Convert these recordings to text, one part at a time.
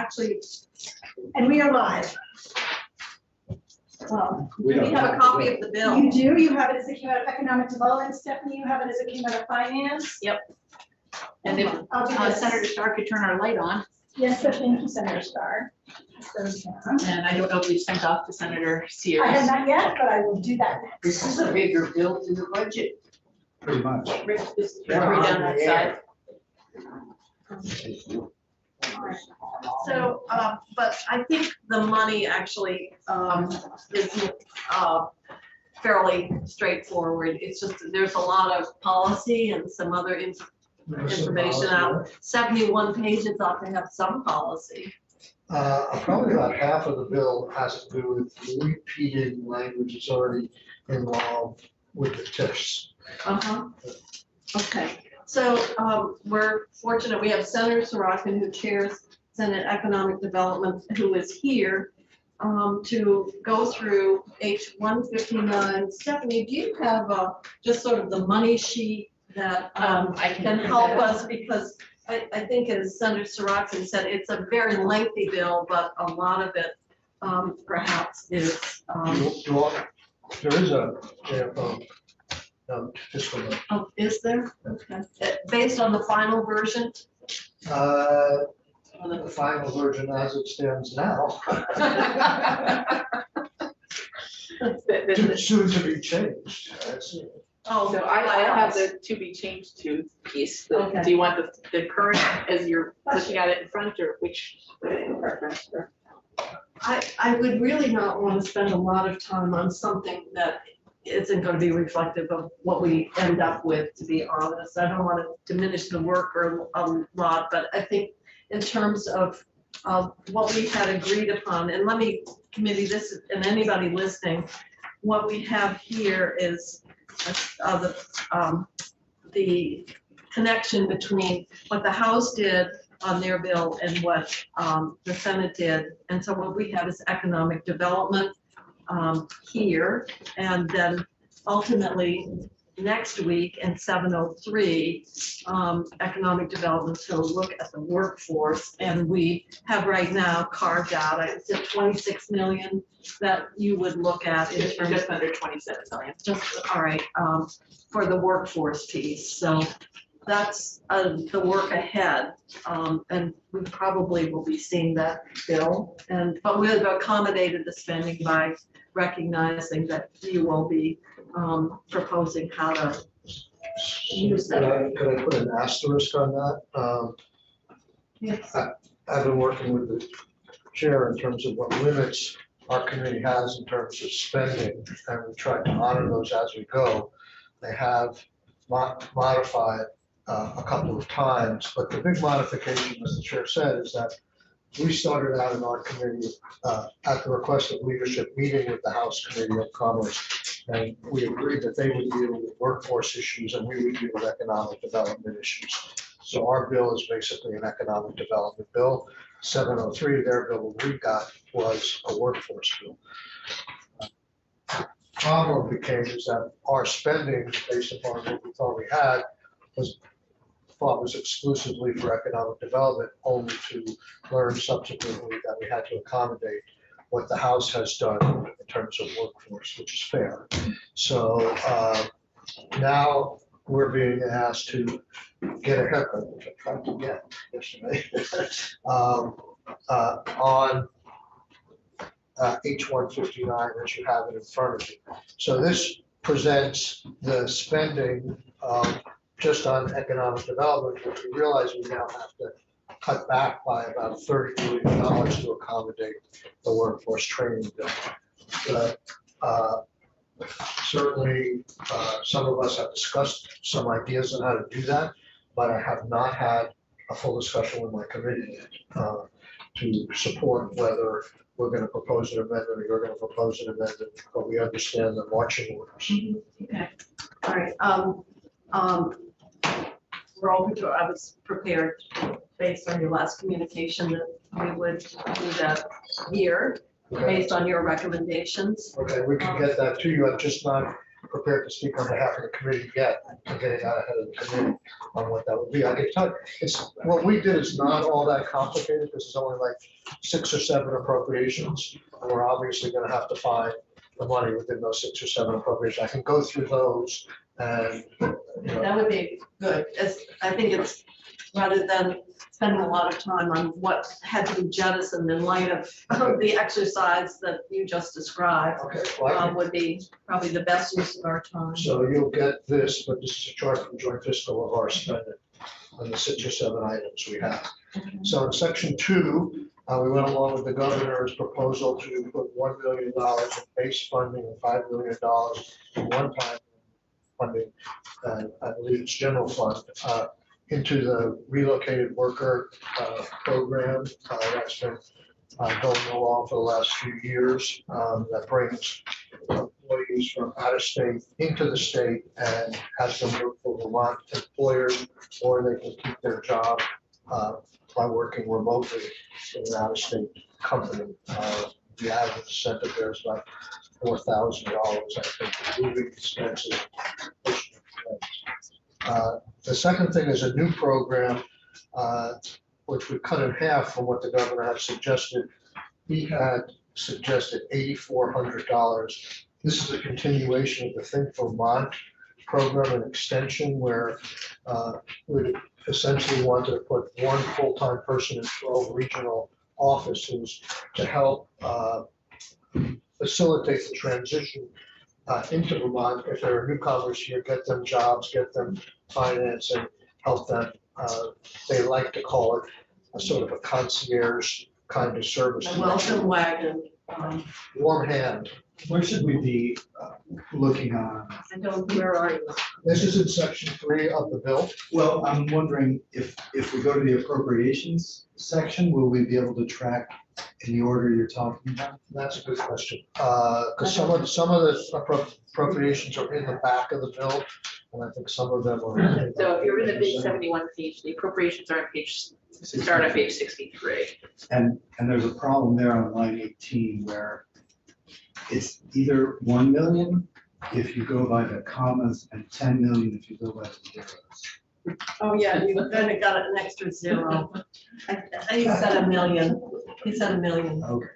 actually, and we are live. Well, We have a copy of the bill. you do, you have it as it came out of economic development. Stephanie, you have it as it came out of finance. Yep. And if I'll do this. Senator Starr could turn our light on, Yes, so thank you, Senator Starr. Those down. and I don't know if we've sent off to Senator I have Sears. not yet, but I will do that next. This is a bigger bill to the budget. Pretty much. Rick, this is right down that side. So, but I think the money actually is fairly straightforward. It's just, there's a lot of policy and some other information out. 71 pages ought to have some policy. Probably about half of the bill has to do with repeated language that's already involved with the TIFs. Okay, so we're fortunate, we have Senator Sorokin, who chairs Senate Economic Development, who is here to go through H-159. Stephanie, do you have just sort of the money sheet that I can help us? Because I think, as Senator Sorokin said, it's a very lengthy bill, but a lot of it perhaps is. There is a fiscal note. Oh, is there? Okay. Based on the final version? The final version as it stands now. Soon to be changed. Oh, So I have the to be changed to piece. Okay. Do you want the current as you're looking at it in front, or which preference? I would really not want to spend a lot of time on something that isn't going to be reflective of what we end up with, to be honest. I don't want to diminish the work or a lot, but I think in terms of what we had agreed upon, and let me, committee, this, and anybody listening, what we have here is the connection between what the House did on their bill and what the Senate did. And so what we have is economic development here, and then ultimately next week in 703, economic development to look at the workforce. And we have right now carved out, I said 26 million that you would look at in terms Just under 27 million. just, all right, for the workforce piece. So that's the work ahead. And we probably will be seeing that bill. But we've accommodated the spending by recognizing that you will be proposing how to use that. Could I put an asterisk on that? Yes. I've been working with the chair in terms of what limits our committee has in terms of spending, and we try to honor those as we go. They have modified a couple of times, but the big modification, as the chair said, is that we started out in our committee at the request of leadership, meeting with the House Committee of Commerce, and we agreed that they would deal with workforce issues and we would deal with economic development issues. So our bill is basically an economic development bill. 703, their bill we got was a workforce bill. Problem became is that our spending, based upon what we thought we had, was exclusively for economic development, only to learn subsequently that we had to accommodate what the House has done in terms of workforce, which is fair. So now we're being asked to get a haircut, which I tried to get yesterday, on H-159 that you have it in front of you. So this presents the spending just on economic development, which we realize we now have to cut back by about $30 million to accommodate the workforce training bill. Certainly, some of us have discussed some ideas on how to do that, but I have not had a full discussion with my committee to support whether we're going to propose an amendment or you're going to propose an amendment, but we understand the marching orders. Okay, all right. We're all, I was prepared based on your last communication that we would do that here, Okay. based on your recommendations. Okay, we can get that to you. I'm just not prepared to speak on behalf of the committee yet. I'm getting out ahead of the committee on what that would be. I can tell you, what we did is not all that complicated. This is only like 6 or 7 appropriations. And we're obviously gonna have to find the money within those 6 or 7 appropriations. I can go through those and, That would be good. I think it's, rather than spending a lot of time on what had to be jettisoned in light of the exercise that you just described, okay, well, I can- would be probably the best use of our time. so you'll get this, but this is a chart from joint fiscal of our spending on the 6 or 7 items we have. So in section 2, we went along with the governor's proposal to put $1 million in base funding and $5 million in one-time funding, and I believe it's general fund, into the relocated worker program that's been going along for the last few years. That brings employees from out of state into the state and has them work for Vermont employers, or they can keep their job by working remotely in an out of state company. The average incentive there is about $4,000, I think, moving expenses. The second thing is a new program, which we cut in half from what the governor had suggested. He had suggested $8,400. This is a continuation of the Think Vermont program, an extension where we essentially wanted to put one full-time person in 12 regional offices to help facilitate the transition into Vermont. If there are newcomers here, get them jobs, get them financing, help them. They like to call it a sort of a concierge kind of service. A welcome wagon. Warm hand. Where should we be looking on? Where are you? This is in section 3 of the bill. Well, I'm wondering if we go to the appropriations section, will we be able to track in the order you're talking about? That's a good question. Because some of the appropriations are in the back of the bill, and I think some of them are. So if you're in the big 71 page, the appropriations are on page, start on page 63. And there's a problem there on line 18 where it's either 1 million if you go by the commas and 10 million if you go by the zeros. Oh, yeah, you then it got an extra 0. I said $1 million. He said $1 million. Okay.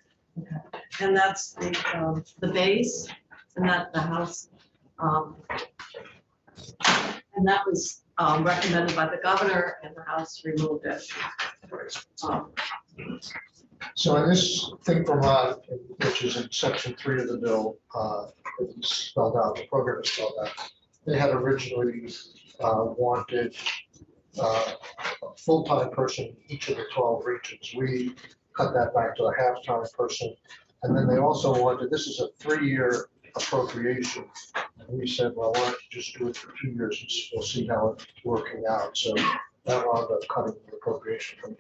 And that's the base, and that the house. And that was recommended by the governor, and the House removed it. So in this Think Vermont, which is in section 3 of the bill, it's spelled out, the program is spelled out. They had originally wanted a full-time person in each of the 12 regions. We cut that back to a half-time person. And then they also wanted, this is a 3-year appropriation. And we said, well, why don't you just do it for 2 years and we'll see how it's working out. So that wound up cutting the appropriation from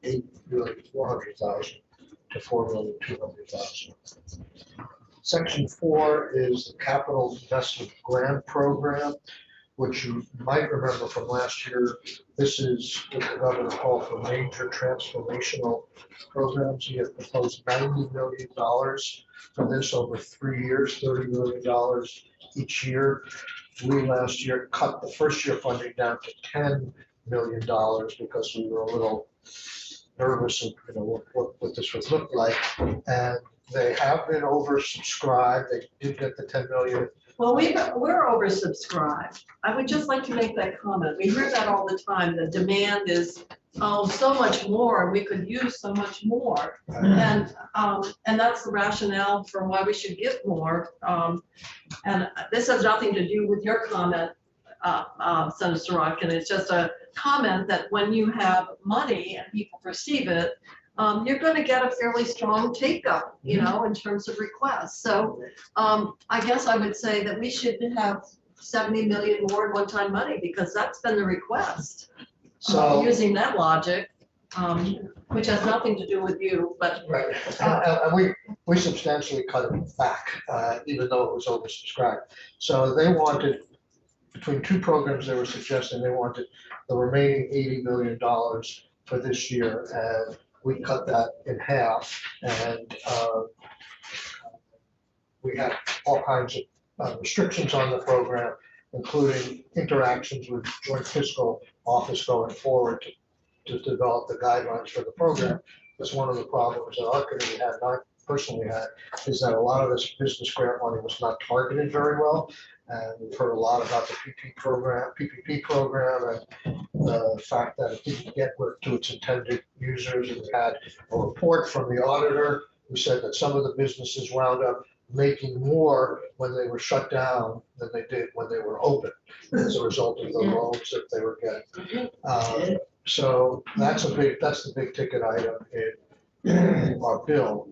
$8,400,000 to $4,200,000. Section 4 is the Capital Investment Grant Program, which you might remember from last year. This is what the governor called for major transformational programs. He had proposed $90 million for this over 3 years, $30 million each year. We last year cut the first year funding down to $10 million because we were a little nervous of what this would look like. And they have been oversubscribed. They did get the 10 million. Well, we're oversubscribed. I would just like to make that comment. We hear that all the time. The demand is, so much more, and we could use so much more. And that's the rationale for why we should give more. And this has nothing to do with your comment, Senator Sorokin. It's just a comment that when you have money and people perceive it, you're going to get a fairly strong take-up, in terms of requests. So I guess I would say that we should have 70 million more in one-time money because that's been the request. So Using that logic, which has nothing to do with you, but right, and we substantially cut it back, even though it was oversubscribed. So they wanted, between 2 programs they were suggesting, they wanted the remaining $80 million for this year, and we cut that in half. And we had all kinds of restrictions on the program, including interactions with joint fiscal office going forward to develop the guidelines for the program. That's one of the problems that our committee had, and I personally had, is that a lot of this business grant money was not targeted very well. And we've heard a lot about the PPP program, and the fact that it didn't get to its intended users. And we had a report from the auditor who said that some of the businesses wound up making more when they were shut down than they did when they were open as a result of the loans that they were getting. So that's the big ticket item in our bill.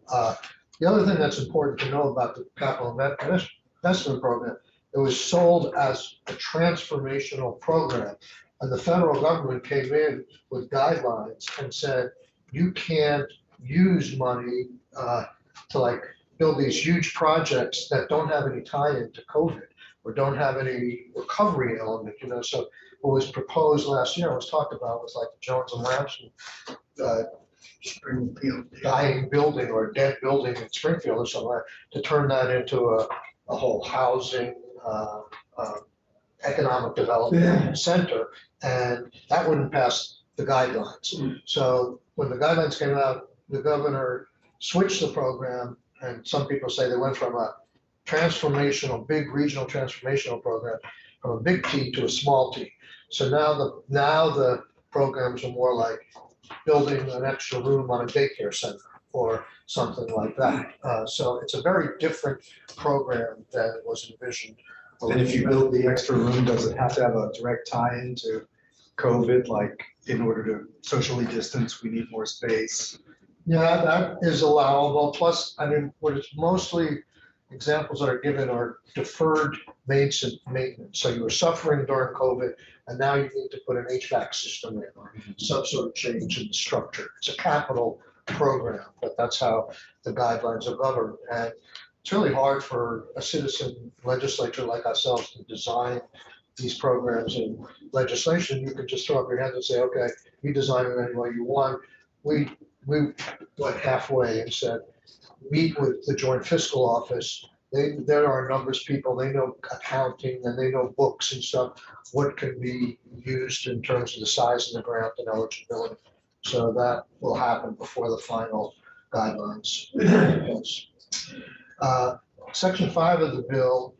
The other thing that's important to know about the capital investment program, it was sold as a transformational program. And the federal government came in with guidelines and said, you can't use money to like build these huge projects that don't have any tie-in to COVID or don't have any recovery element, So what was proposed last year, was talked about, was like the Jones and Lamson Springfield. dying building or a dead building in Springfield or somewhere, to turn that into a whole housing, economic development center, and that wouldn't pass the guidelines. So when the guidelines came out, the governor switched the program, and some people say they went from a transformational, big regional transformational program, from a big T to a small T. So now the programs are more like building an extra room on a daycare center or something like that. So it's a very different program than it was envisioned. And if you build the extra room, does it have to have a direct tie-in to COVID, like in order to socially distance, we need more space? Yeah, that is allowable. Plus, I mean, what it's mostly examples that are given are deferred maintenance. So you were suffering during COVID, and now you need to put an HVAC system in or some sort of change in the structure. It's a capital program, but that's how the guidelines are governed. And it's really hard for a citizen legislature like ourselves to design these programs in legislation. You can just throw up your hands and say, okay, you design it any way you want. We went halfway and said, meet with the joint fiscal office. There are numbers people, they know accounting and they know books and stuff, what can be used in terms of the size of the grant and eligibility. So that will happen before the final guidelines. Section 5 of the bill,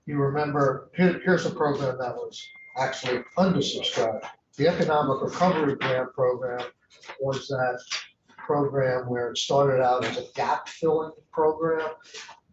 you remember, here's a program that was actually undersubscribed. The Economic Recovery Grant Program was that program where it started out as a gap filling program.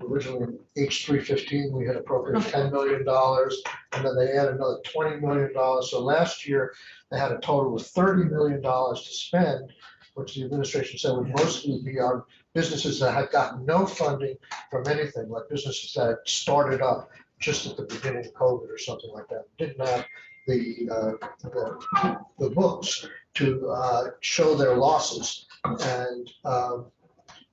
Originally in H315, we had appropriated $10 million, and then they added another $20 million. So last year, they had a total of $30 million to spend, which the administration said would mostly be on businesses that had gotten no funding from anything, like businesses that had started up just at the beginning of COVID or something like that, didn't have the books to show their losses. And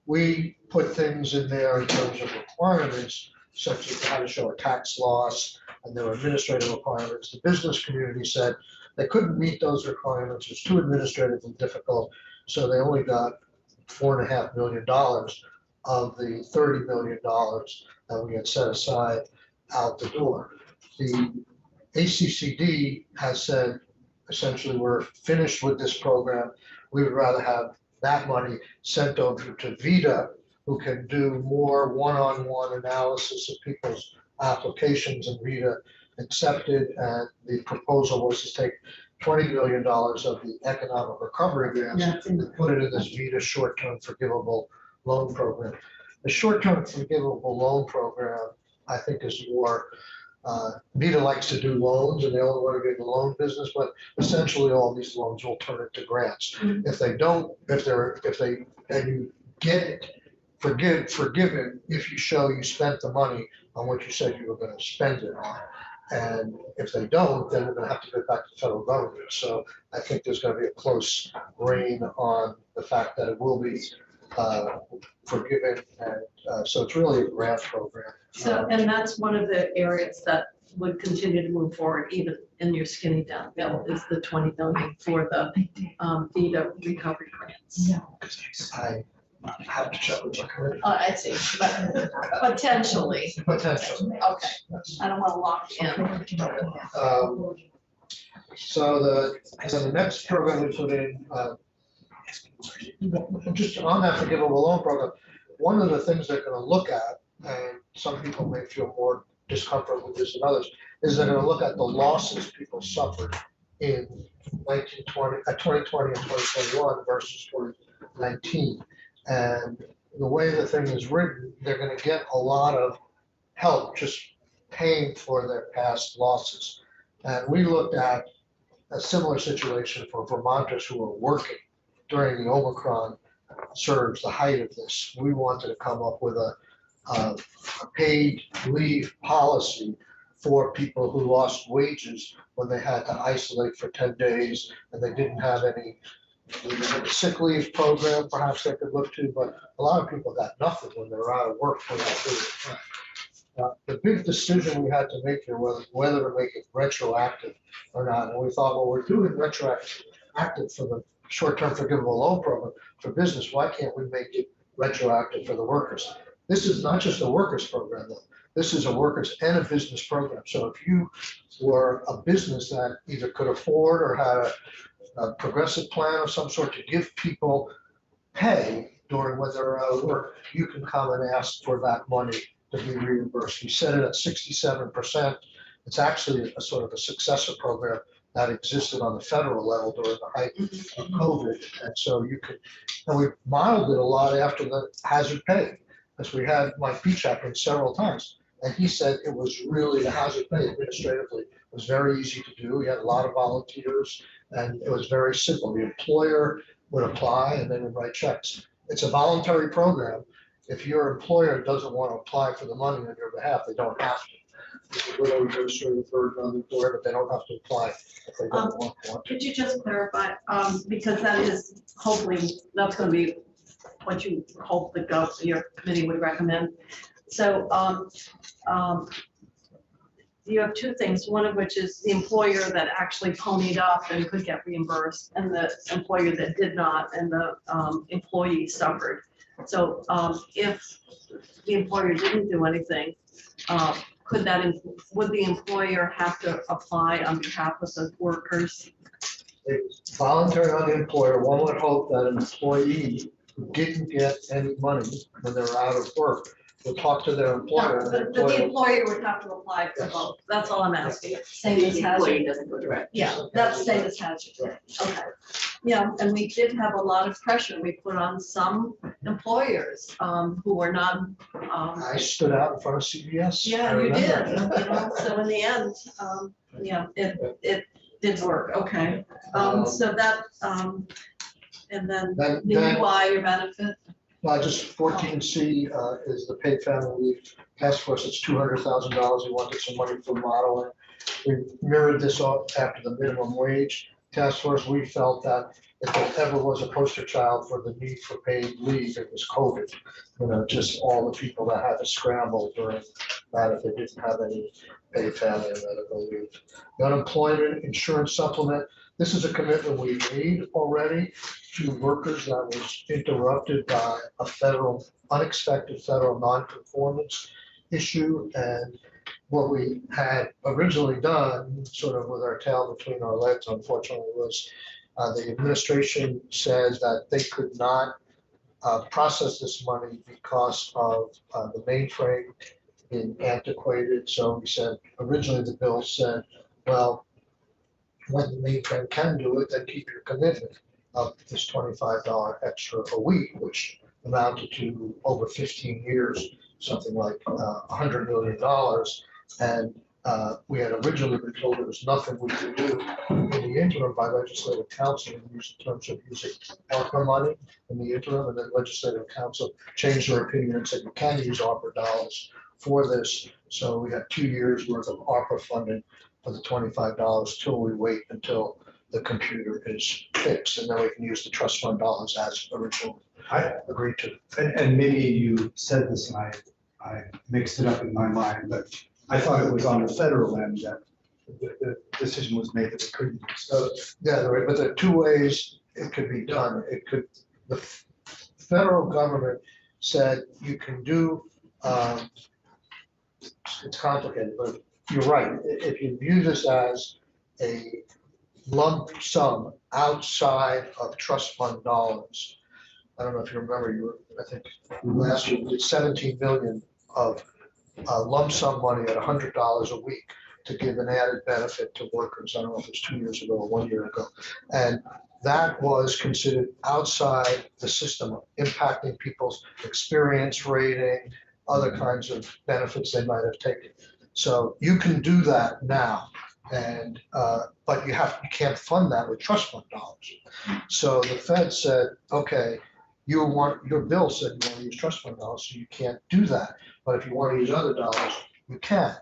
we put things in there in terms of requirements, such as how to show a tax loss, and there were administrative requirements. The business community said they couldn't meet those requirements. It was too administratively difficult. So they only got $4.5 million of the $30 million that we had set aside out the door. The ACCD has said, essentially, we're finished with this program. We would rather have that money sent over to VITA, who can do more one-on-one analysis of people's applications, and VITA accepted. And the proposal was to take $20 million of the economic recovery grants and put it in this VITA short-term forgivable loan program. The short-term forgivable loan program, I think, is more, VITA likes to do loans and they only want to get in the loan business, but essentially all these loans will turn into grants. If they don't, and you get it forgiven if you show you spent the money on what you said you were going to spend it on. And if they don't, then we're going to have to go back to the federal government. So I think there's going to be a close rein on the fact that it will be forgiven. And so it's really a grant program. So, and that's one of the areas that would continue to move forward, even in your skinny down bill, is the 20 million for the VITA recovery grants. I have to check with my committee. Oh, I see, but potentially, Potentially. okay, Yes. I don't want to lock in. So the next program we put in, just on that forgivable loan program, one of the things they're gonna look at, and some people may feel more discomfort with this than others, is they're gonna look at the losses people suffered in 2020 and 2021 versus 2019. And the way the thing is written, they're gonna get a lot of help just paying for their past losses. And we looked at a similar situation for Vermonters who are working during the Omicron surge, the height of this. We wanted to come up with a paid leave policy for people who lost wages when they had to isolate for 10 days and they didn't have any sick leave program perhaps they could look to, but a lot of people got nothing when they were out of work for that period of time. The big decision we had to make here was whether to make it retroactive or not. And we thought, well, we're doing retroactive for the short-term forgivable loan program for business. Why can't we make it retroactive for the workers? This is not just a workers program though. This is a workers and a business program. So if you were a business that either could afford or had a progressive plan of some sort to give people pay during when they're out of work, you can come and ask for that money to be reimbursed. We set it at 67%. It's actually a sort of a successor program that existed on the federal level during the height of COVID. And so you could, and we modeled it a lot after the hazard pay, because we had Mike Beachapper several times. And he said it was really, the hazard pay administratively was very easy to do. We had a lot of volunteers and it was very simple. The employer would apply and they would write checks. It's a voluntary program. If your employer doesn't want to apply for the money on your behalf, they don't have to. It's a little administrative burden on the employer, but they don't have to apply if they don't want to. Could you just clarify, because that is, hopefully, that's gonna be what you hope your committee would recommend. So, you have two things, one of which is the employer that actually ponied up and could get reimbursed, and the employer that did not, and the employee suffered. So if the employer didn't do anything, would the employer have to apply on behalf of the workers? It's voluntary on the employer. One would hope that an employee who didn't get any money when they're out of work will talk to their employer. No, and their but the employer would have to apply for Yes. both. That's all I'm asking. Same as The hazard. employee doesn't go direct. Yeah, that's same as hazard. Okay. Yeah, and we did have a lot of pressure we put on some employers who were not. I stood out in front of CBS. I Yeah, you remember. did. You know, so in the end, yeah, it did work. Okay. So that, and then Then- the then- UI benefit. Just 14C is the paid family leave task force. It's $200,000. We wanted some money for modeling. We mirrored this off after the minimum wage task force. We felt that if there ever was a poster child for the need for paid leave, it was COVID. You know, just all the people that had to scramble during that if they didn't have any paid family and medical leave. The unemployment insurance supplement. This is a commitment we made already to workers that was interrupted by a unexpected federal nonconformance issue. And what we had originally done, sort of with our tail between our legs, unfortunately, was the administration says that they could not process this money because of the mainframe being antiquated. So we said, originally the bill said, well, when the mainframe can do it, then keep your commitment of this $25 extra a week, which amounted to over 15 years, something like $100 million. And we had originally been told there was nothing we could do in the interim by legislative council in terms of using ARPA money in the interim, and then legislative council changed their opinion and said you can use ARPA dollars for this. So we had 2 years worth of ARPA funding for the $25 till we wait until the computer is fixed, and then we can use the trust fund dollars as originally agreed to. And maybe you said this and I mixed it up in my mind, but I thought it was on the federal end that the decision was made that it couldn't be. So Yeah, but there are two ways it could be done. It could, the federal government said you can do, it's complicated, but you're right. If you view this as a lump sum outside of trust fund dollars, I don't know if you remember, I think last year we did 17 million of lump sum money at $100 a week to give an added benefit to workers. I don't know if it was 2 years ago or 1 year ago. And that was considered outside the system, impacting people's experience rating, other kinds of benefits they might have taken. So you can do that now, and but you can't fund that with trust fund dollars. So the Fed said, okay, your bill said you want to use trust fund dollars, so you can't do that. But if you want to use other dollars, you can.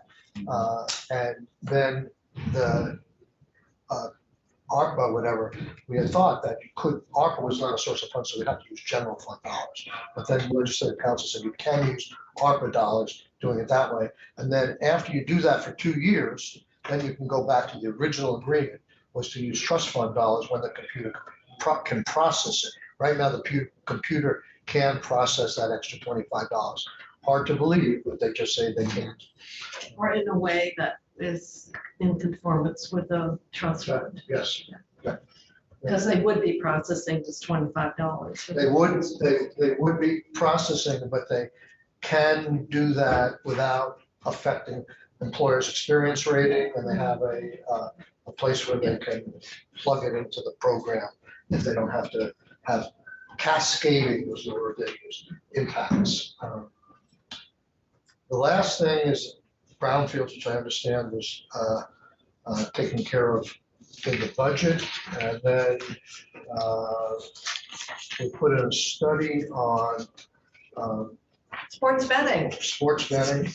And then the ARPA, whatever, we had thought that you could, ARPA was not a source of funds, so we'd have to use general fund dollars. But then the legislative council said you can use ARPA dollars, doing it that way. And then after you do that for 2 years, then you can go back to the original agreement, was to use trust fund dollars when the computer can process it. Right now, the computer can process that extra $25. Hard to believe, but they just say they can't. Or in a way that is in conformance with the trust fund. Yes. Because they would be processing this $25. They would be processing, but they can do that without affecting employers' experience rating, and they have a place where they can plug it into the program if they don't have to have cascading, was the word they used, impacts. The last thing is Brownfields, which I understand was taken care of in the budget. And then we put in a study on Sports betting. sports betting,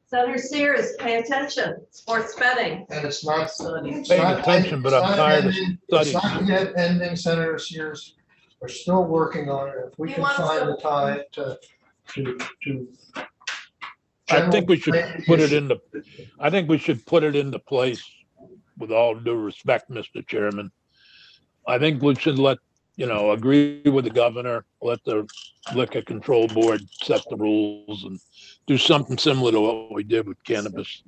Senator Sears, pay attention. Sports betting. and it's not. Paying attention, but I'm tired of It's studying. not yet ending, Senator Sears. We're still working on it. If we He can wants find to- the time to. I think we should general put it plan I think we should put it into place, with all due respect, Mr. Chairman. I think we should agree with the governor, let the liquor control board set the rules and do something similar to what we did with cannabis.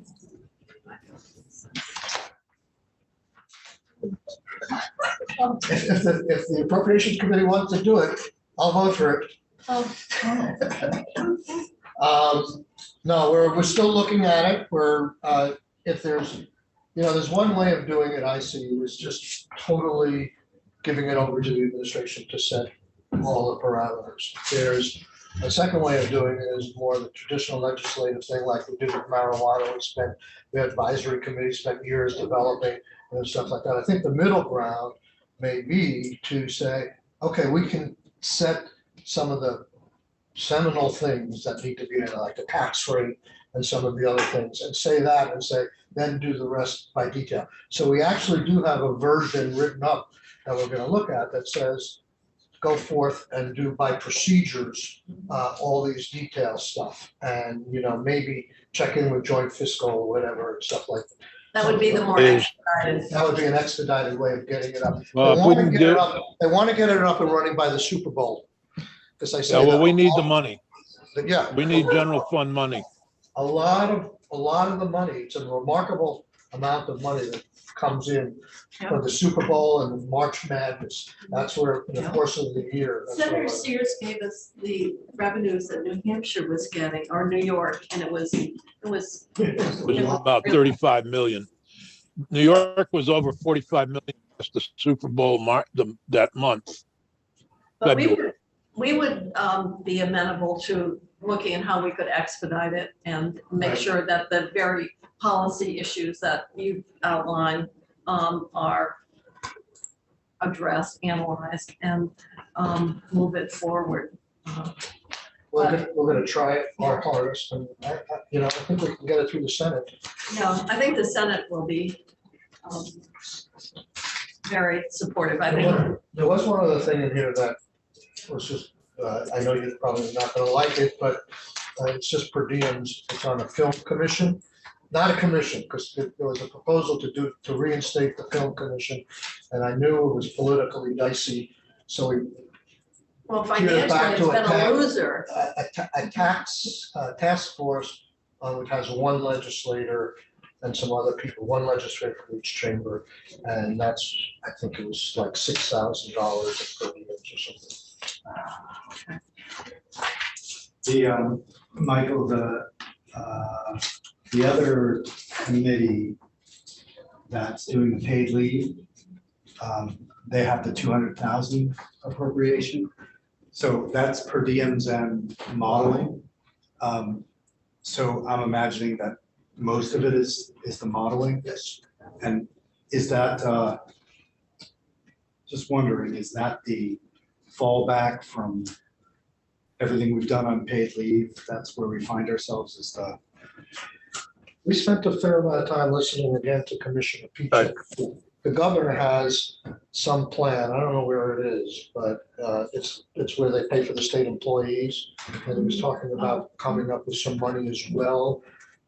If the Appropriations Committee wants to do it, I'll vote for it. No, we're still looking at it. If there's one way of doing it, I see, is just totally giving it over to the administration to set all the parameters. There's a second way of doing it is more the traditional legislative thing, like we did with marijuana. We had advisory committees, spent years developing and stuff like that. I think the middle ground may be to say, okay, we can set some of the seminal things that need to be in, like the tax rate and some of the other things, and say that and say, then do the rest by detail. So we actually do have a version written up that we're going to look at that says, go forth and do by procedures, all these detail stuff, and, maybe check in with joint fiscal or whatever, and stuff like that. That would be the more Is- expedited. That would be an expedited way of getting it up. Well, They if we want can to get it do, up, they want to get it up and running by the Super Bowl. Because I yeah, say. well, that we need the all- money. Yeah. We need general fund money. A lot of the money, it's a remarkable amount of money that comes in for the Super Bowl and the March Madness. That's where, in the course of the year. that's Senator where- Sears gave us the revenues that New Hampshire was getting, or New York, and it was It was about 35 million. New York was over 45 million. That's the Super Bowl that month. But we February. would be amenable to looking at how we could expedite it and make Right. sure that the very policy issues that you've outlined are addressed, analyzed, and move it forward. We're gonna try it our hardest, and I think we can get it through the Senate. No, I think the Senate will be very supportive. I think There was one other thing in here that was just, I know you're probably not gonna like it, but it's just per diems. It's on a film commission, not a commission, because there was a proposal to reinstate the film commission, and I knew it was politically dicey, so Well, Here's financially, back it's to been a attack. loser. a task force, which has one legislator and some other people, one legislator from each chamber. And that's, I think it was like $6,000 per year or something. The, Michael, the other committee that's doing the paid leave, they have the 200,000 appropriation. So that's per diems and modeling. So I'm imagining that most of it is the modeling. Yes. And is that, just wondering, is that the fallback from everything we've done on paid leave? That's where we find ourselves, is the, We spent a fair amount of time listening again to Commissioner Peach. The governor has some plan, I don't know where it is, but it's where they pay for the state employees. And he was talking about coming up with some money as well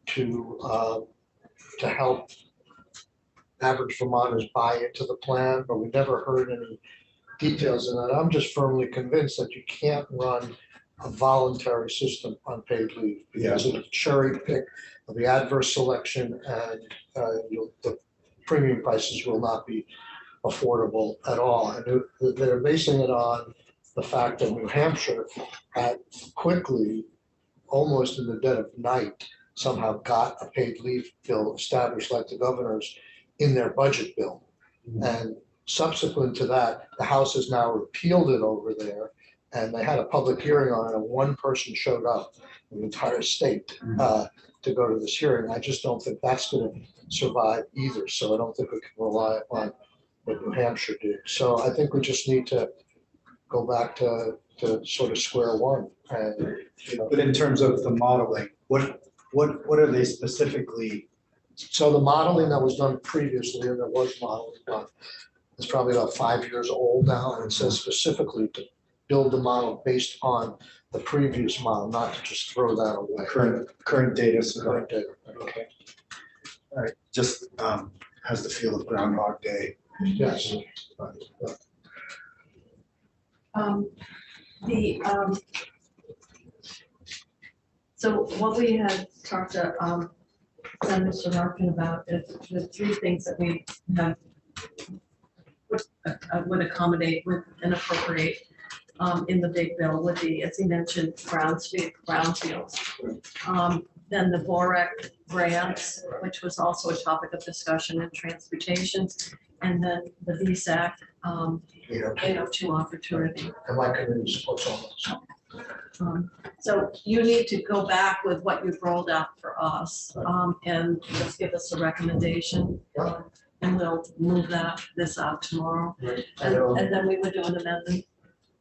to help average Vermonters buy into the plan, but we never heard any details in that. I'm just firmly convinced that you can't run a voluntary system on paid leave because of the cherry pick of the adverse selection, and the premium prices will not be affordable at all. And they're basing it on the fact that New Hampshire had quickly, almost in the dead of night, somehow got a paid leave bill established like the governor's in their budget bill. And subsequent to that, the House has now repealed it over there, and they had a public hearing on it, and one person showed up in the entire state to go to this hearing. I just don't think that's going to survive either. So I don't think we can rely upon what New Hampshire did. So I think we just need to go back to sort of square one. And, you know, but in terms of the modeling, what are they specifically? so the modeling that was done previously, and there was modeling done, it's probably about 5 years old now, and it says specifically to build the model based on the previous model, not to just throw that away. Current data, so Current data. okay. All right, just has the feel of Groundhog Day. Yes. So what we had talked to Mr. Larkin about is the three things that we have would accommodate with and appropriate in the big bill would be, as he mentioned, brownfields. Then the VOREC grants, which was also a topic of discussion in transportation, and then the VSAC 802 opportunity. And my committee supports all those. So you need to go back with what you've rolled out for us and just give us a recommendation. And we'll move this out tomorrow. Right. And then we would do an amendment.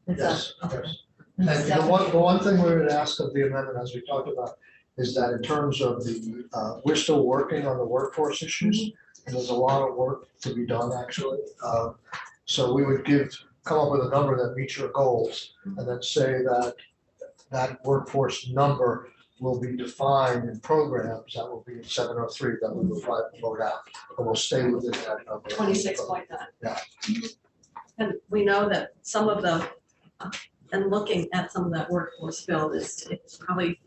Yes, yes. And the one thing we would ask of the amendment, as we talked about, is that in terms of the, we're still working on the workforce issues, and there's a lot of work to be done, actually. So we would come up with a number that meets your goals, and then say that that workforce number will be defined in programs that will be in 703 that we will vote out, and we'll stay within that number. 26.9. Yeah. And we know that some of the, and looking at some of that workforce bill, it's probably,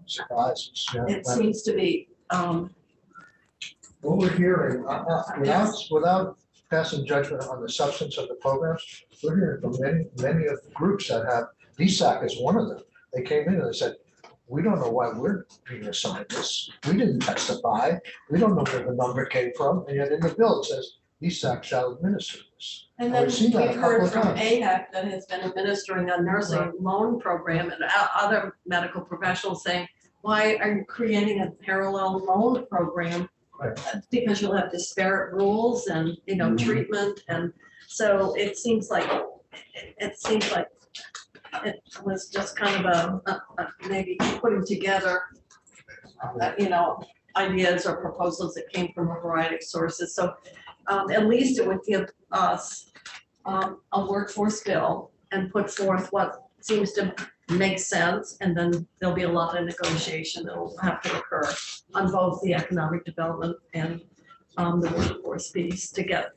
Surprises, yeah. it seems to be, What we're hearing, without passing judgment on the substance of the programs, we're hearing from many of the groups that have, VSAC is one of them. They came in and they said, we don't know why we're being assigned this. We didn't testify. We don't know where the number came from. And yet in the bill, it says, VSAC shall administer this. and then We've seen that a we've couple heard of from times. AHEC that has been administering a nursing Right. loan program and other medical professionals saying, why are you creating a parallel loan program? Right. Because you'll have disparate rules and, treatment. And so it seems like it was just kind of a maybe putting together, ideas or proposals that came from a variety of sources. So at least it would give us a workforce bill and put forth what seems to make sense. And then there'll be a lot of negotiation that will have to occur on both the economic development and the workforce piece to get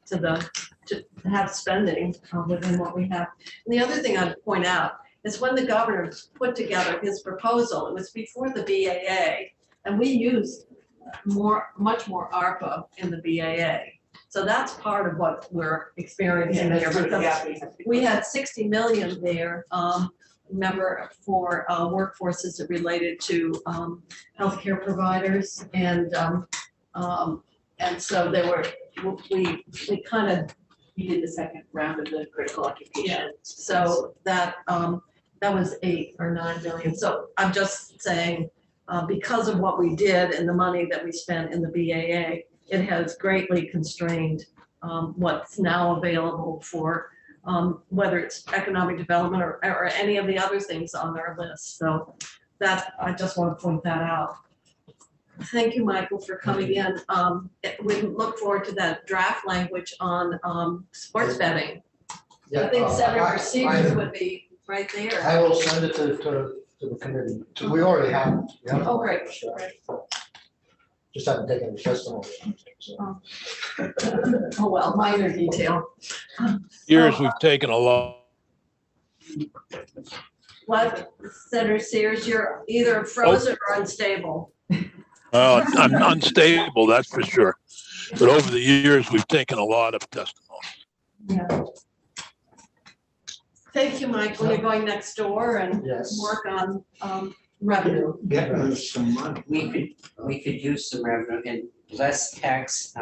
to the to have spending within what we have. And the other thing I'd point out is when the governor put together his proposal, it was before the BAA, and we used much more ARPA in the BAA. So that's part of what we're experiencing there, because we had 60 million there, remember, for workforces that related to healthcare providers, and so they were, we kind of, You did the second round of the critical occupation. yeah, so that was 8 or 9 million. So I'm just saying, because of what we did and the money that we spent in the BAA, it has greatly constrained what's now available for whether it's economic development or any of the other things on our list. So that, I just want to point that out. Thank you, Michael, for coming in. We look forward to that draft language on sports betting. I think Senator Sears would be right there. I will send it to the committee. We already have. Oh, great. Just haven't taken any testimony. So. Oh, well, minor detail. Years we've taken a lot. What, Senator Sears, you're either frozen or unstable. I'm unstable, that's for sure. But over the years, we've taken a lot of testimony. Yeah. Thank you, Michael. You're going next door and Yes. work on revenue. Get some money. We could use some revenue and less tax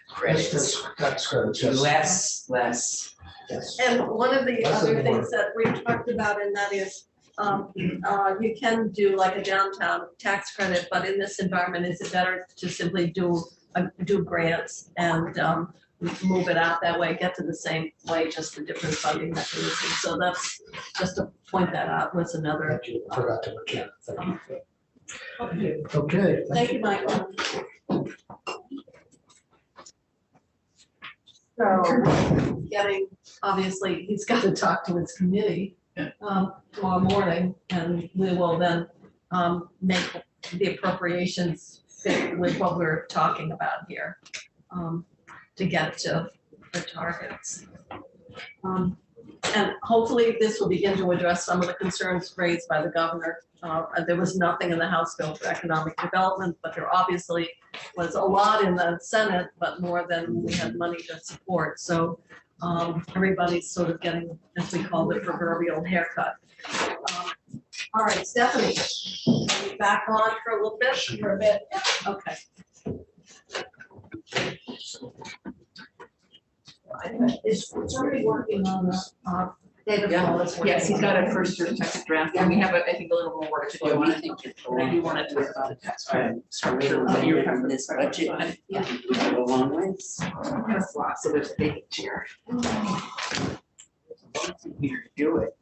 credits. That's good. Yes. Less. Yes. And one of the That's other important. things that we talked about, and that is, you can do like a downtown tax credit, but in this environment, is it better to simply do grants and move it out that way, get to the same way, just a different funding mechanism. So that's, just to point that out, was another. Thank you. Forgot to mention. Thank you. Okay. Okay. Thank you, Michael. So, obviously, he's got to talk to his committee tomorrow morning, and we will then make the appropriations fit with what we're talking about here to get to the targets. And hopefully this will begin to address some of the concerns raised by the governor. There was nothing in the House bill for economic development, but there obviously was a lot in the Senate, but more than we had money to support. So everybody's sort of getting, as we call it, proverbial haircut. All right, Stephanie, are you back on for a little bit? For a bit. Okay. Is somebody working on the data flow as well? Yes, he's got a first or second draft, and we have, I think, a little more work to do on it. And I do want to talk about the tax credit. So we don't hear from this budget. Yeah. Go a long ways. That's a lot, so there's a big chair. Here to do it.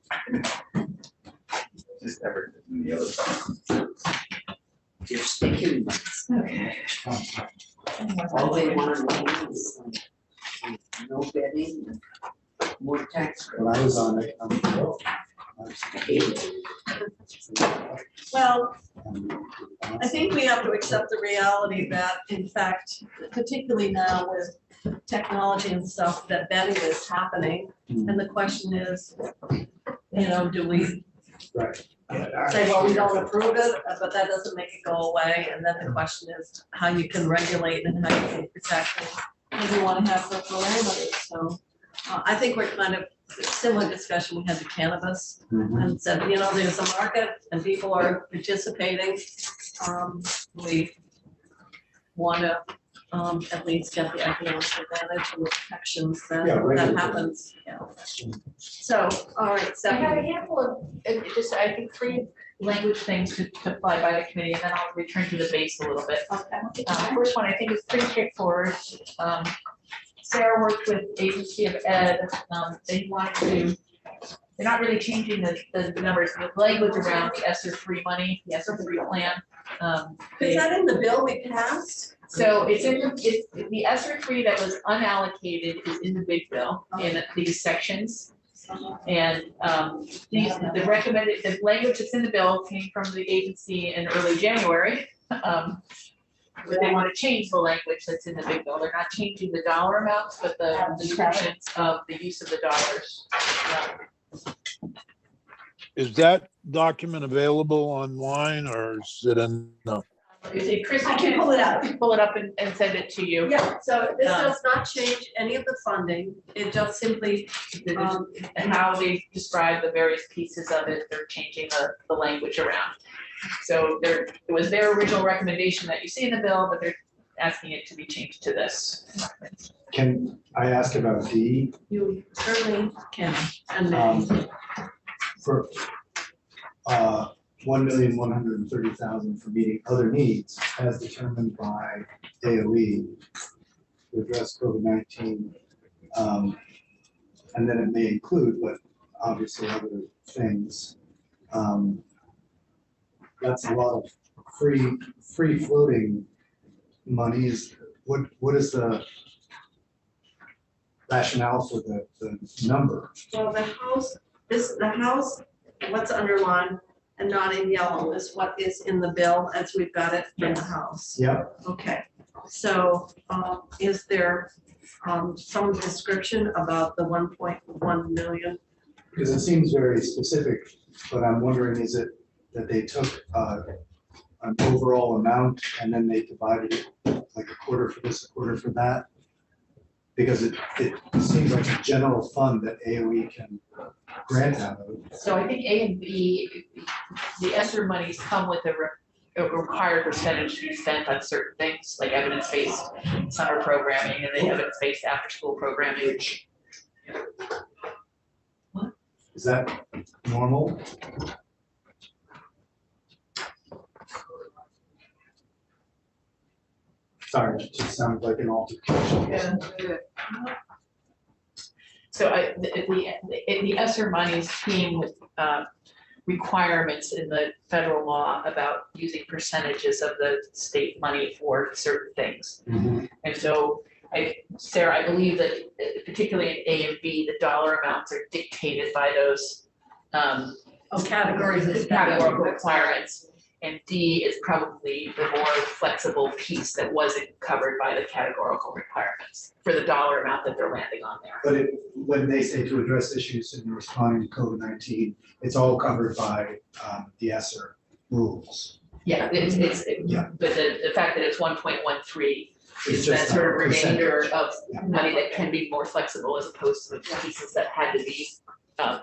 Just never did the other side. You're sticking with Okay. all they want to do is no betting, more tax When I was on it, credits. Well, I think we have to accept the reality that, in fact, particularly now with technology and stuff, that betting is happening. And the question is, do we Right. say, well, we don't approve it, but that doesn't make it go away? And then the question is how you can regulate and how you can protect it. And we want to have the parameters. So I think we're kind of similar discussion we had to cannabis. And said, there's a market and people are participating. We want to at least get the economic advantage and the protections that happens. Yeah. So, all right, I have Stephanie. a handful of, just, I think, 3 language things to fly by the committee, and then I'll return to the base a little bit. First one, I think, is pretty straightforward. Sarah worked with Agency of Ed. They wanted to, they're not really changing the numbers, the language around the ESSER free money, the ESSER free plan. Is that in the bill we passed? So it's the ESSER free that was unallocated is in the big bill in these sections. And the language that's in the bill came from the agency in early January. but they want to change the language that's in the big bill. They're not changing the dollar amounts, but the descriptions of the use of the dollars. Is that document available online or is it in, no? You see, Chris, I can pull it out. pull it up and send it to you. Yeah, so this does not change any of the funding. It just simply, And how they describe the various pieces of it, they're changing the language around. So there, it was their original recommendation that you see in the bill, but they're asking it to be changed to this. Can I ask about D? you certainly can. And For 1,130,000 for meeting other needs as determined by AOE to address COVID-19. And then it may include, but obviously other things. That's a lot of free floating monies. What is the rationale for the number? well, the house, what's underlined and not in yellow is what is in the bill as we've got it in the house. Yep. Okay, so is there some description about the 1.1 million? Because it seems very specific, but I'm wondering, is it that they took an overall amount and then they divided it like a quarter for this, a quarter for that? Because it seems like a general fund that AOE can grant out of. So I think A and B, the ESSER monies come with a required percentage to be spent on certain things, like evidence-based summer programming and the evidence-based after-school programming. Is that normal? Sorry, it just sounds like an altercation. So the ESSER monies came with requirements in the federal law about using percentages of the state money for certain things. Mhm. And so Sarah, I believe that particularly in A and B, the dollar amounts are dictated by those Categories. categorical requirements. And D is probably the more flexible piece that wasn't covered by the categorical requirements for the dollar amount that they're landing on there. But when they say to address issues in responding to COVID-19, it's all covered by the ESSER rules. Yeah, Yeah. but the fact that it's 1.13 It's is that just sort a of remainder percentage. of Yeah. money that can be more flexible as opposed to the pieces that had to be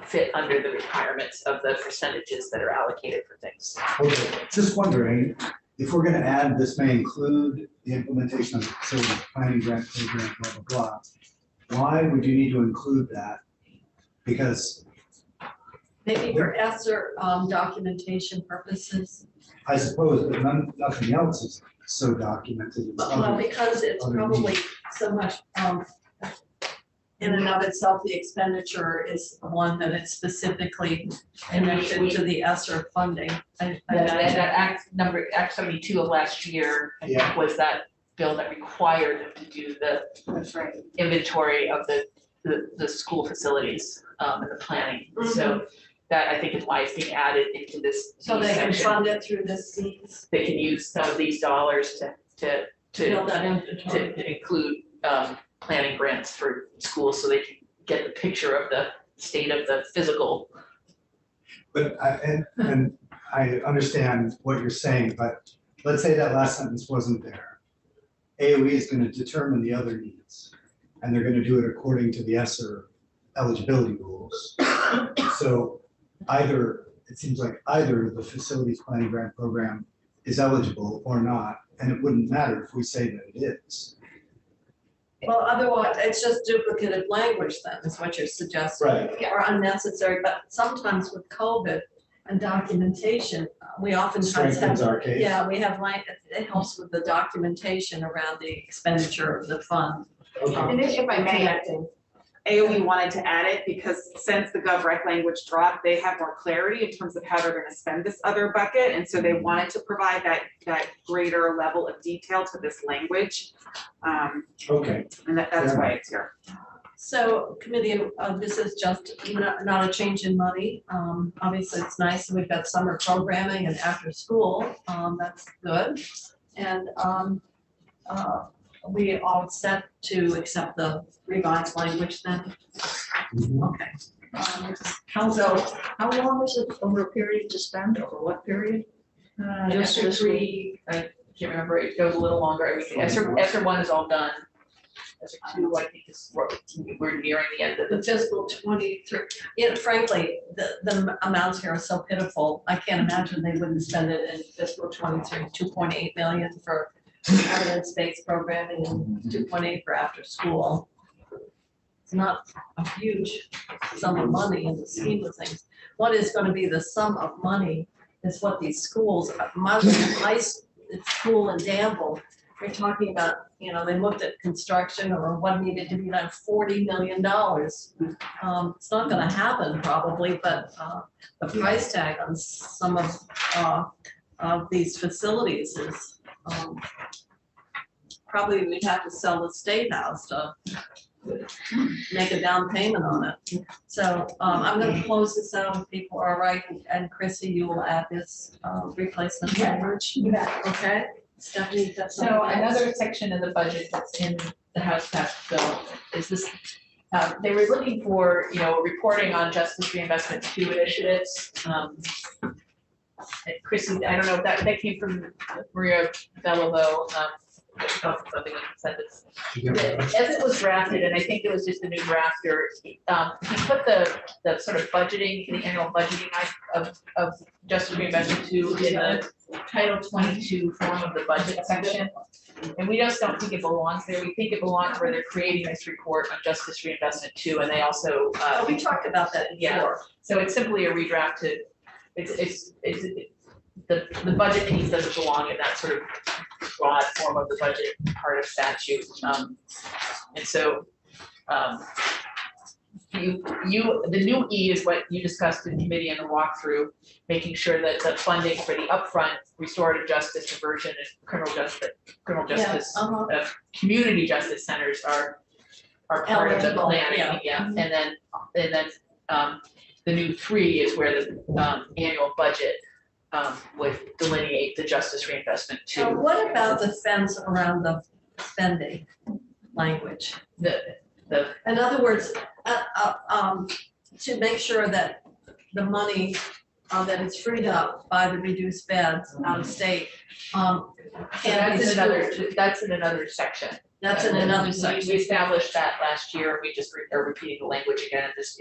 fit under the requirements of the percentages that are allocated for things. Okay, just wondering, if we're gonna add, this may include the implementation of the facility planning grant program, blah, blah, blah. Why would you need to include that? Because Maybe for ESSER documentation purposes. I suppose, but nothing else is so documented. It's Well, other- because it's other probably needs. so much, in and of itself, the expenditure is one that is specifically connected to the ESSER funding. That Act 72 of last year, I think, Yeah. was that bill that required them to do the That's right. inventory of the school facilities and the planning. So that I think is why it's being added into this So they can section. fund it through this seats, They can use some of these dollars to build that inventory. to include planning grants for schools so they can get the picture of the state of the physical. But and I understand what you're saying, but let's say that last sentence wasn't there. AOE is gonna determine the other needs, and they're gonna do it according to the ESSER eligibility rules. So it seems like either the facilities planning grant program is eligible or not, and it wouldn't matter if we say that it is. Well, otherwise, it's just duplicative language then, is what you're suggesting. Right. Or unnecessary, but sometimes with COVID and documentation, we oftentimes Strengthens have, our case. yeah, we have it helps with the documentation around the expenditure of the fund. Okay. And if I may, Connecting. AOE wanted to add it because since the GovRec language dropped, they have more clarity in terms of how they're gonna spend this other bucket. And so they wanted to provide that greater level of detail to this language. Okay, And that's why it's here. So committee, this is just not a change in money. Obviously, it's nice, we've got summer programming and after school, that's good. And we all set to accept the revised language then? Okay. How long is it over a period to spend, over what period? Just After this three, I can't remember, it goes a little longer, I mean, after one is all done. After two, I think we're nearing the end of The the. fiscal 23, frankly, the amounts here are so pitiful. I can't imagine they wouldn't spend it in fiscal 23, 2.8 million for evidence-based programming and 2.8 for after school. It's not a huge sum of money in the scheme of things. What is going to be the sum of money is what these schools, high school in Danville, they're talking about, they looked at construction or what needed to be done, $40 million. It's not gonna happen probably, but the price tag on some of these facilities is probably we'd have to sell the state house to make a down payment on it. So I'm gonna close this out if people are all right, and Chrissy, you will add this replacement language. You bet. Okay, Stephanie, you've got something So else? another section of the budget that's in the House passed bill is this, they were looking for, reporting on Justice Reinvestment 2 initiatives. And Chrissy, I don't know if that came from Maria Bellavo, something like this. As it was drafted, and I think it was just a new drafter, he put the sort of budgeting, the annual budgeting of Justice Reinvestment 2 in the Title 22 form of the budget section. And we just don't think it belongs there. We think it belongs where they're creating this report on Justice Reinvestment 2, and they also. We talked about that Yeah. before. So it's simply a redrafted, the budget piece doesn't belong in that sort of broad form of the budget part of statute. And so, the new E is what you discussed in committee in the walkthrough, making sure that the funding for the upfront restorative justice, diversion, and criminal justice, community justice centers are part of the Eligible, planning, And then the new 3 is where the annual budget would delineate the Justice Reinvestment 2. So what about the fence around the spending language? In other words, to make sure that the money that is freed up by the reduced beds out of state So can be spent. that's in another section. That's in another We section. established that last year, we just are repeating the language again, it's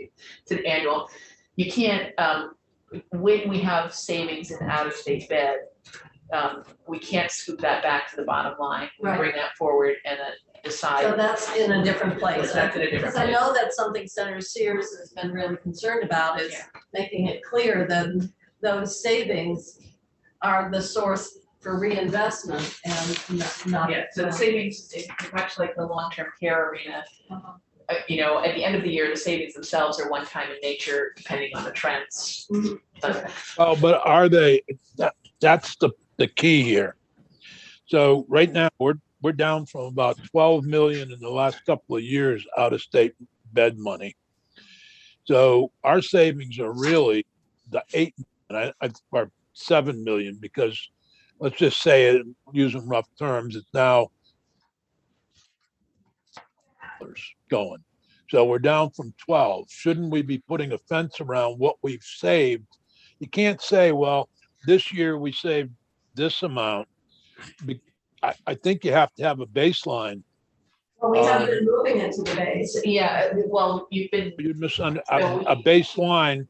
an annual. You can't, when we have savings in out-of-state bed, we can't scoop that back to the bottom line. We Right. bring that forward and then decide. So that's in a different place. That's in a different Because I place. know that's something Senator Sears has been really concerned about, is making it clear that those savings are the source for reinvestment and not. Yeah, so the savings, much like the long-term care arena, at the end of the year, the savings themselves are one-time in nature, depending on the trends. Mhm. But Oh, but are they, that's the key here. So right now, we're down from about 12 million in the last couple of years out of state bed money. So our savings are really the 8, or 7 million, because let's just say it, using rough terms, it's now going. So we're down from 12. Shouldn't we be putting a fence around what we've saved? You can't say, well, this year we saved this amount. I think you have to have a baseline. Well, we have been moving into the base. yeah, well, you've been, You'd a baseline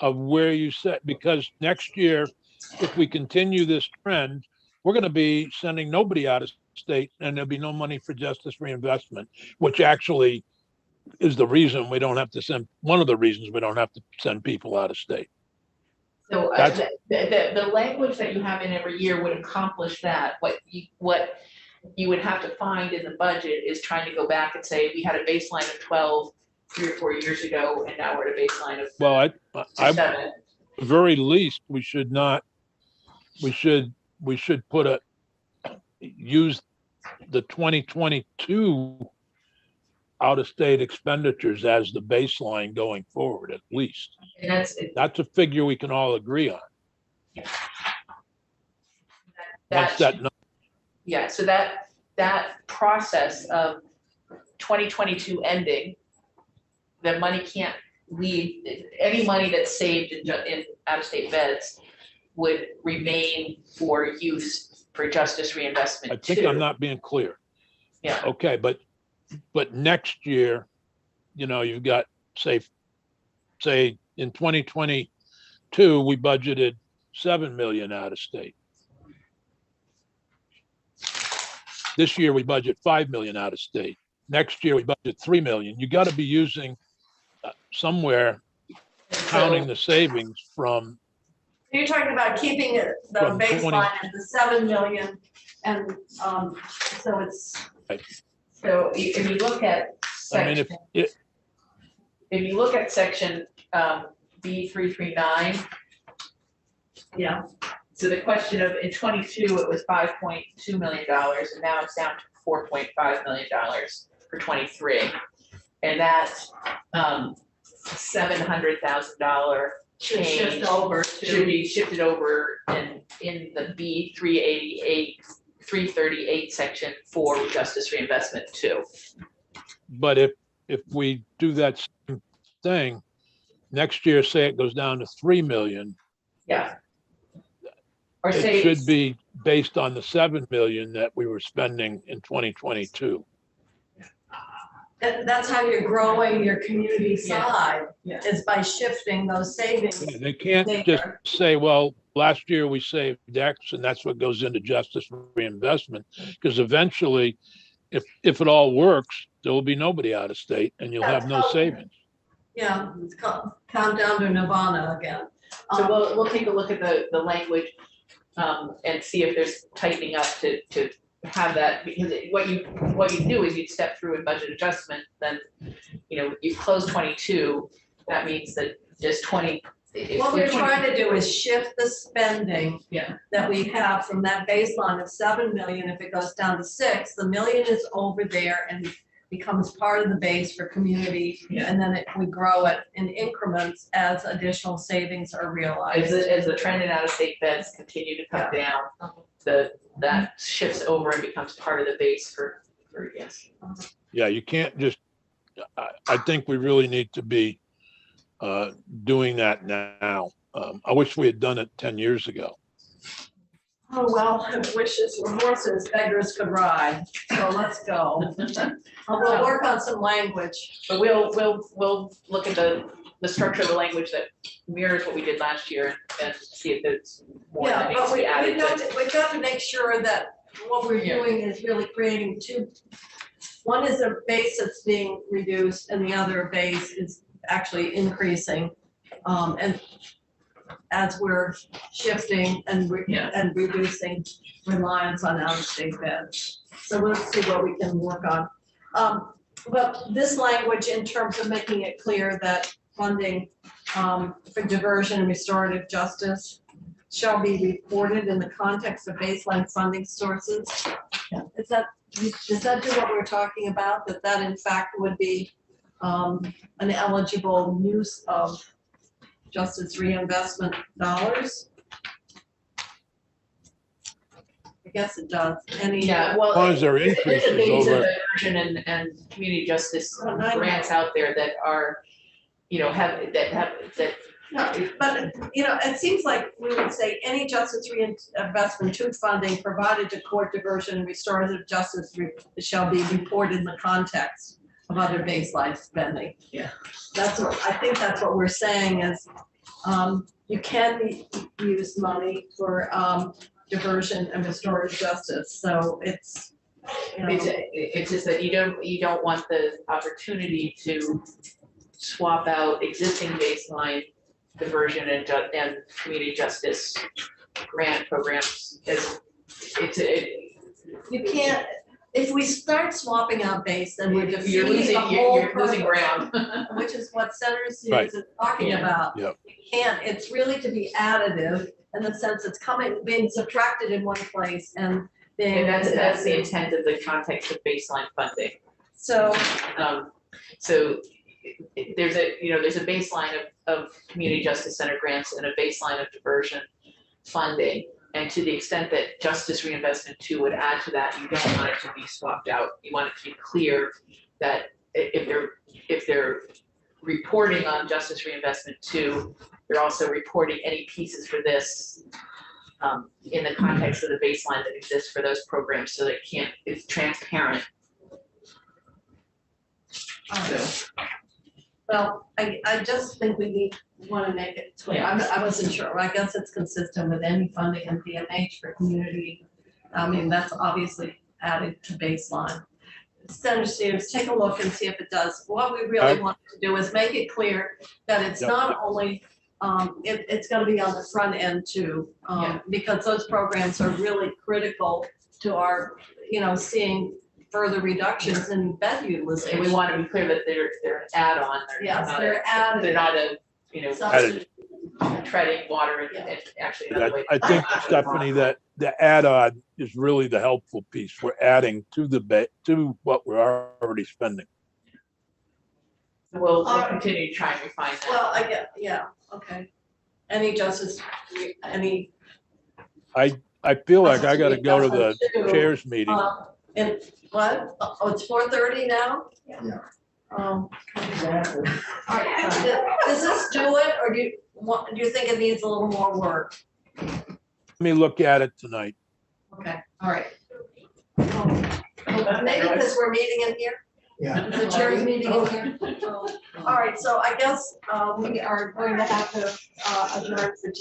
of where you set, because next year, if we continue this trend, we're going to be sending nobody out of state, and there'll be no money for justice reinvestment, which actually is the reason we don't have to send, one of the reasons we don't have to send people out of state. so That's- the language that you have in every year would accomplish that. What you would have to find in the budget is trying to go back and say, we had a baseline of 12 3 or 4 years ago, and now we're at a baseline of Well, I 7. very least, we should put use the 2022 out-of-state expenditures as the baseline going forward, at least. And That's a figure we can all agree on. Once that that, Yeah, so that process of 2022 ending, the money can't leave, any money that's saved in out-of-state beds would remain for use for justice reinvestment I think too. I'm not being clear. Yeah. Okay, but next year, you've got, say in 2022, we budgeted 7 million out of state. This year, we budget 5 million out of state. Next year, we budget 3 million. You got to be using somewhere counting the savings from. You're talking about keeping it, the From 20 baseline at the 7 million, and, so it's. Right. So if you look at I mean, section, if if you look at section B339. Yeah. So the question of, in 22, it was $5.2 million, and now it's down to $4.5 million for 23. And that $700,000 Should change shift over should to, be shifted over in the B338 section for justice reinvestment too. But if we do that same thing, next year, say it goes down to 3 million, Yeah. Or say it should be based on the 7 million that we were spending in 2022. that's how you're growing your community side, Yeah. is by shifting those savings. They can't just say, well, last year we saved X and that's what goes into justice reinvestment. Because eventually, if it all works, there will be nobody out of state and you'll have no savings. Yeah, it's count down to Nirvana again. So we'll take a look at the language and see if there's tightening up to have that, because what you do is you'd step through a budget adjustment, then, you close 22, that means that just 20. What we're trying to do is shift the spending Yeah. that we have from that baseline of 7 million, if it goes down to 6, the million is over there and becomes part of the base for community. Yeah. And then we grow it in increments as additional savings are realized. As the trend in out-of-state beds continue to come down, that shifts over and becomes part of the base for yes. Yeah, you can't just, I think we really need to be doing that now. I wish we had done it 10 years ago. Oh, well, if wishes were horses, beggars could ride, so let's go. We'll work on some language. But we'll look at the structure of the language that mirrors what we did last year and see if there's more Yeah, that needs but to be added. we've got to make sure that what we're Yeah. doing is really creating two. One is a base that's being reduced and the other base is actually increasing. And as we're shifting and reducing reliance on out-of-state beds. So we'll see what we can work on. But this language, in terms of making it clear that funding for diversion and restorative justice shall be reported in the context of baseline funding sources. Does that do what we're talking about? That in fact would be an eligible use of justice reinvestment dollars? I guess it does. Yeah, well, As long as there are there's a increases base of over, diversion and community justice Oh, I know. grants out there that are, that No, but, it seems like we would say any justice reinvestment to funding provided to court diversion and restorative justice shall be reported in the context of other baseline spending. Yeah. I think that's what we're saying is, you can use money for, diversion and restorative justice, so it's, it's just that you don't want the opportunity to swap out existing baseline diversion and community justice grant programs as you can't, if we start swapping out base, then we're you're defeating losing the whole you're losing purpose, ground. which is what Senator Right. Sears is talking Yeah. about. Yep. You can't, it's really to be additive in the sense it's being subtracted in one place and being. And that's the intent of the context of baseline funding. So, So there's a baseline of community justice center grants and a baseline of diversion funding. And to the extent that Justice Reinvestment 2 would add to that, you don't want it to be swapped out. You want it to be clear that if they're reporting on Justice Reinvestment 2, they're also reporting any pieces for this in the context of the baseline that exists for those programs, so that it's transparent. So, Well, I just think we want to make it clear. I wasn't sure. I guess it's consistent with any funding in PMH for community. I mean, that's obviously added to baseline. Senator Stevens, take a look and see if it does. What we really want to do is make it clear that it's not only, it's going to be on the front end too, because those programs are really critical to our, seeing further reductions in bed utilization. and we want to be clear that they're an add-on. Yes, they're added. They're not a, Substitute. treading water and actually another way. I think, Stephanie, that the add-on is really the helpful piece. We're adding to what we're already spending. We'll continue to try and refine that. Well, I get, okay. Any justice, any. I feel like I gotta go to the chairs meeting. And what? Oh, it's 4:30 now? Yeah. All right, does this do it, or do you think it needs a little more work? Let me look at it tonight. Okay, all right. Maybe because we're meeting in here? Yeah. The chair's meeting in here? All right, so I guess we are going to have to adjourn for